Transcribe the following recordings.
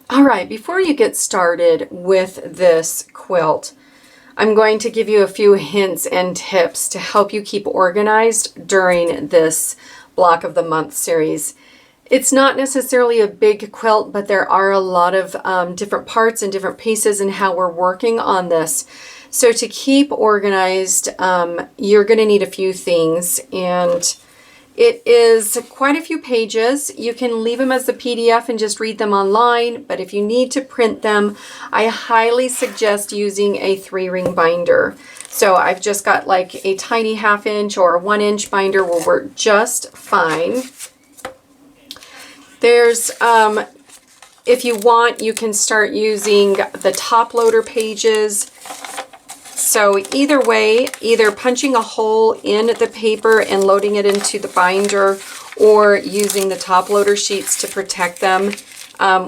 All right, before you get started with this quilt, I'm going to give you a few hints and tips to help you keep organized during this Block of the Month series. It's not necessarily a big quilt, but there are a lot of different parts and different pieces in how we're working on this. So to keep organized, you're going to need a few things, and it is quite a few pages. You can leave them as a PDF and just read them online, but if you need to print them, I highly suggest using a 3-ring binder. So I've just got like a tiny 1/2 inch or a 1 inch binder will work just fine. There's, if you want, you can start using the top loader pages. So either way, either punching a hole in the paper and loading it into the binder or using the top loader sheets to protect them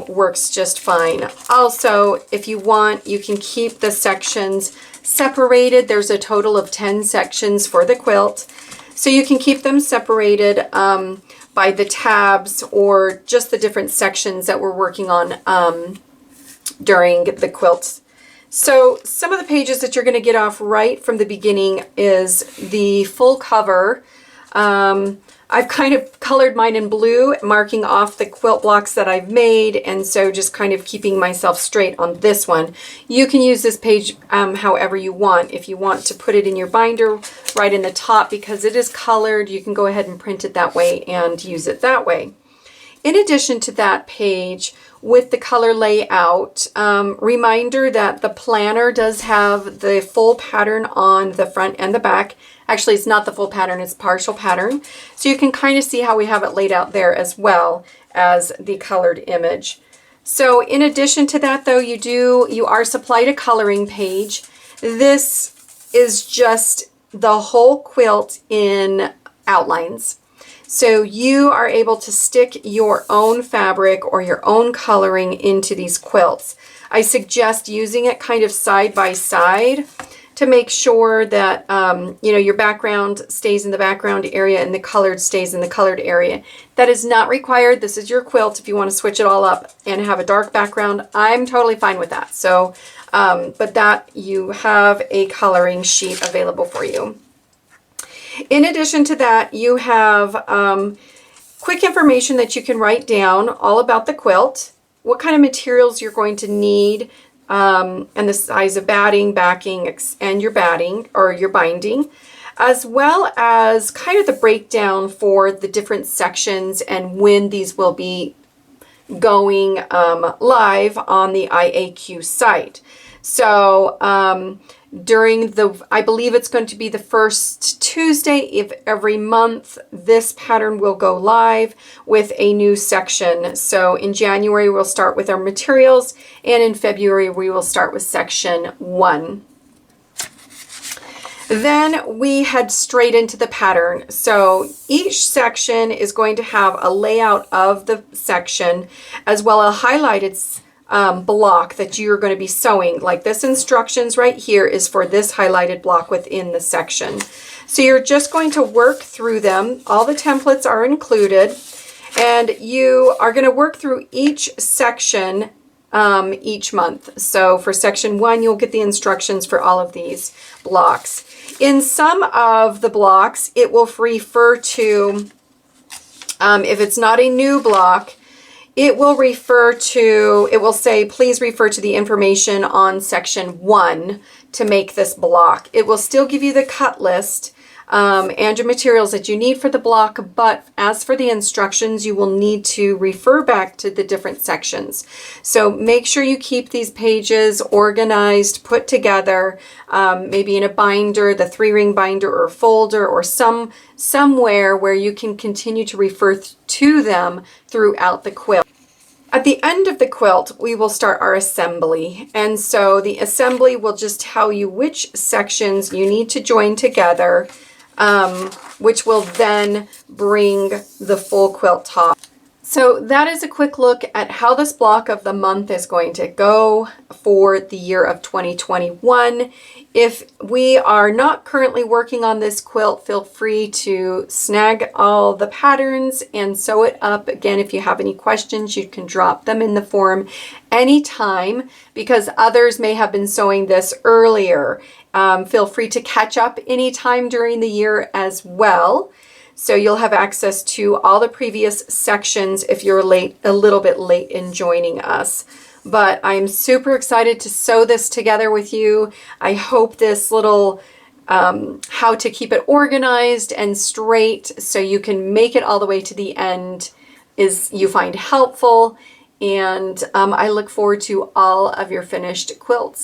works just fine. Also, if you want, you can keep the sections separated. There's a total of 10 sections for the quilt. So you can keep them separated by the tabs or just the different sections that we're working on during the quilt. So some of the pages that you're going to get off right from the beginning is the full cover. I've kind of colored mine in blue, marking off the quilt blocks that I've made, and so just kind of keeping myself straight on this one. You can use this page however you want. If you want to put it in your binder right in the top because it is colored, you can go ahead and print it that way and use it that way. In addition to that page, with the color layout, reminder that the planner does have the full pattern on the front and the back. Actually, it's not the full pattern, it's partial pattern. So you can kind of see how we have it laid out there as well as the colored image. So in addition to that though, you are supplied a coloring page. This is just the whole quilt in outlines. So you are able to stick your own fabric or your own coloring into these quilts. I suggest using it kind of side by side to make sure that your background stays in the background area and the colored stays in the colored area. That is not required. This is your quilt. If you want to switch it all up and have a dark background, I'm totally fine with that. So, but that you have a coloring sheet available for you. In addition to that, you have quick information that you can write down all about the quilt, what kind of materials you're going to need, and the size of batting, backing, and your batting or your binding, as well as kind of the breakdown for the different sections and when these will be going live on the IAQ site. So I believe it's going to be the first Tuesday of every month, this pattern will go live with a new section. So in January, we'll start with our materials, and in February, we will start with section 1. Then we head straight into the pattern. So each section is going to have a layout of the section as well as a highlighted block that you're going to be sewing. Like this instructions right here is for this highlighted block within the section. So you're just going to work through them. All the templates are included, and you are going to work through each section each month. So for section 1, you'll get the instructions for all of these blocks. In some of the blocks, it will refer to, if it's not a new block, it will say, please refer to the information on section 1 to make this block. It will still give you the cut list and your materials that you need for the block, but as for the instructions, you will need to refer back to the different sections. So make sure you keep these pages organized, put together, maybe in a binder, the 3-ring binder or folder, or somewhere where you can continue to refer to them throughout the quilt. At the end of the quilt, we will start our assembly. And so the assembly will just tell you which sections you need to join together, which will then bring the full quilt top. So that is a quick look at how this block of the month is going to go for the year of 2021. If we are not currently working on this quilt, feel free to snag all the patterns and sew it up. Again, if you have any questions, you can drop them in the forum anytime, because others may have been sewing this earlier. Feel free to catch up anytime during the year as well. So you'll have access to all the previous sections if you're a little bit late in joining us. But I'm super excited to sew this together with you. I hope this little how to keep it organized and straight so you can make it all the way to the end you find helpful. And I look forward to all of your finished quilts.